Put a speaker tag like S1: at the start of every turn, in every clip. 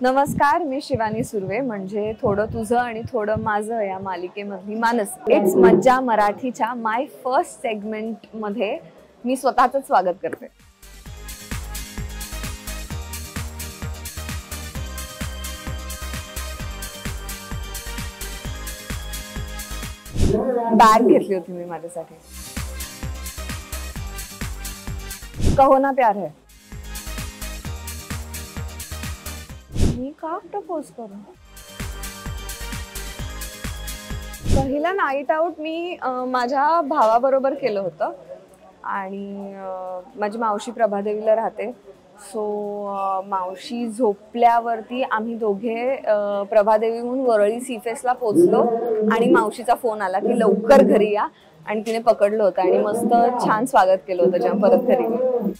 S1: नमस्कार, मी शिवानी सुर्वे. म्हणजे थोडं तुझं आणि थोडं माझं या मालिकेमधली मानस. इट्स मज्जा मराठीच्या माय फर्स्ट सेगमेंट मध्ये मी स्वतःच स्वागत करते. बॅग घेतली होती मी माझ्यासाठी. कहो ना प्यार है. मी का प्रपोज करू? पहिला नाईट आउट मी माझ्या भावाबरोबर केलं होतं आणि माझी मावशी प्रभादेवीला राहते. सो मावशी झोपल्यावरती आम्ही दोघे प्रभादेवीहून वरळी सीफेसला पोचलो आणि मावशीचा फोन आला की लवकर घरी या, आणि तिने पकडलं होतं आणि मस्त छान स्वागत केलं होतं जेव्हा परत घरी गेलो.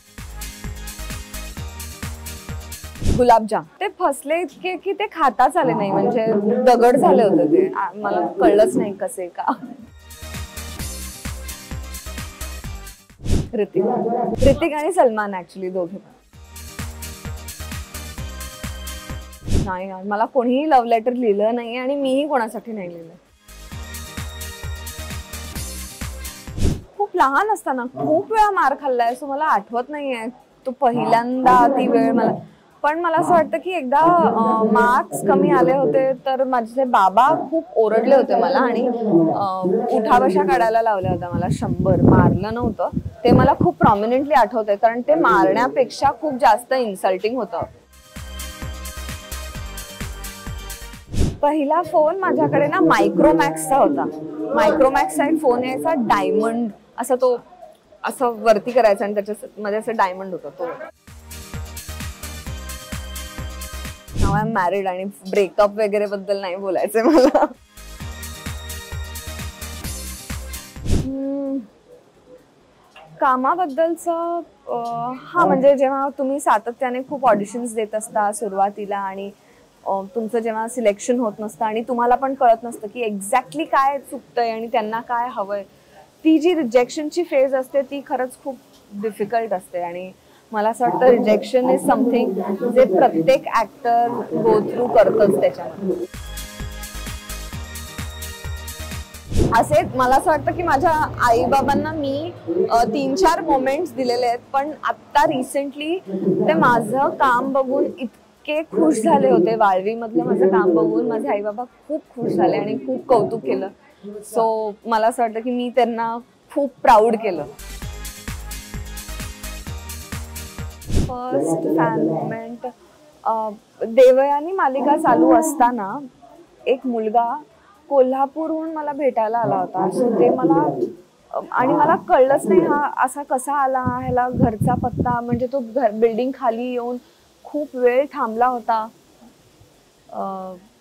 S1: गुलाबजाम ते फसले इतके की ते खाताच आले नाही, म्हणजे दगड झाले होते ते. मला कळलंच नाही का. ऋतिक आणि सलमान ऍक्च्युली दोघे. नाही, मला कोणीही लव्ह लेटर लिहिलं नाही आणि मीही कोणासाठी नाही लिहिलं. खूप लहान असताना खूप वेळा मार खाल्लाय, सो मला आठवत नाहीये तो पहिल्यांदा ती वेळ. पण मला असं वाटतं की एकदा मार्क्स कमी आले होते तर माझे बाबा खूप ओरडले होते मला आणि उठाबशा काढायला लावल्या होत्या मला. 100 मारलं नव्हतं ते मला खूप प्रॉमिनंटली आठवतंय, कारण ते मारण्यापेक्षा खूप जास्त इन्सल्टिंग होतं. पहिला फोन माझ्याकडे ना मायक्रोमॅक्सचा होता. मायक्रोमॅक्सचा एक फोन यायचा, डायमंड असा. तो असं वरती करायचा आणि त्याच्यामध्ये असं डायमंड होतं. तो नाव आय एम मॅरिड आणि ब्रेकअप वगैरे बद्दल नाही बोलायचंय मला. कामाबद्दलचं हा, म्हणजे जेव्हा तुम्ही सातत्याने खूप ऑडिशन्स देत असता सुरुवातीला आणि तुमचं जेव्हा सिलेक्शन होत नसतं आणि तुम्हाला पण कळत नसतं की एक्झॅक्टली काय चुकतंय आणि त्यांना काय हवंय, ती जी रिजेक्शनची फेज असते ती खरंच खूप डिफिकल्ट असते. आणि मला असं वाटतं रिजेक्शन इज समथिंग जे प्रत्येक ऍक्टर गो थ्रू करतच. त्याच्यामध्ये असे मला असं वाटतं की माझ्या आई बाबांना मी 3-4 मोमेंट्स दिलेले आहेत, पण आता रिसेंटली ते माझं काम बघून इतके खुश झाले होते. वाळवी मधलं माझं काम बघून माझे आई बाबा खूप खुश झाले आणि खूप कौतुक केलं. सो मला असं वाटतं की मी त्यांना खूप प्राऊड केलं. फर्स्ट फॅन मोमेंट, देवयानी मालिका चालू असताना एक मुलगा कोल्हापूरहून मला भेटायला आला होता. सो ते मला कळलंच नाही हा असा कसा आला, ह्याला घरचा पत्ता. म्हणजे तो बिल्डिंग खाली येऊन खूप वेळ थांबला होता.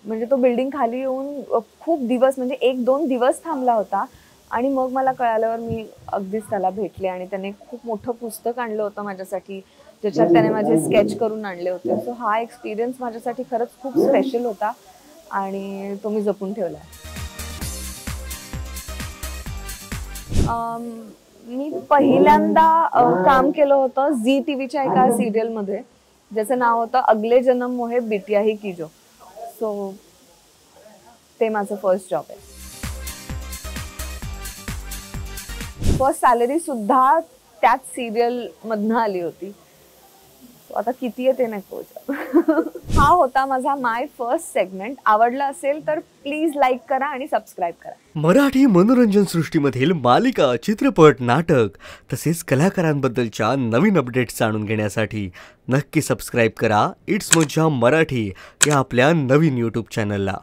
S1: म्हणजे तो बिल्डिंग खाली येऊन खूप दिवस, म्हणजे 1-2 दिवस थांबला होता. आणि मग मला कळाल्यावर मी अगदीच त्याला भेटले आणि त्याने खूप मोठं पुस्तक आणलं होतं माझ्यासाठी, ज्याच्यात त्याने माझे स्केच करून आणले होते. सो हा एक्सपिरियन्स माझ्यासाठी खरंच खूप स्पेशल होता आणि तो मी जपून ठेवला. मी पहिल्यांदा काम केलं होतं झी टीव्हीच्या एका सिरियलमध्ये, ज्याचं नाव होतं अगले जन्म मोहे बिटिया ही कीजो. सो ते माझं फर्स्ट जॉब आहे. फर्स्ट सॅलरी सुद्धा त्याच सिरियल मधनं आली होती. आता किती आहे ते नाही पोहोचत. हा होता माझा माय फर्स्ट सेगमेंट. आवडला असेल तर प्लीज लाईक करा आणि सबस्क्राईब करा.
S2: मराठी मनोरंजन सृष्टीमधील मालिका, चित्रपट, नाटक तसेच कलाकारांबद्दलच्या नवीन अपडेट्स जाणून घेण्यासाठी नक्की सबस्क्राईब करा इट्स मज्जा मराठी या आपल्या नवीन यूट्यूब चॅनलला.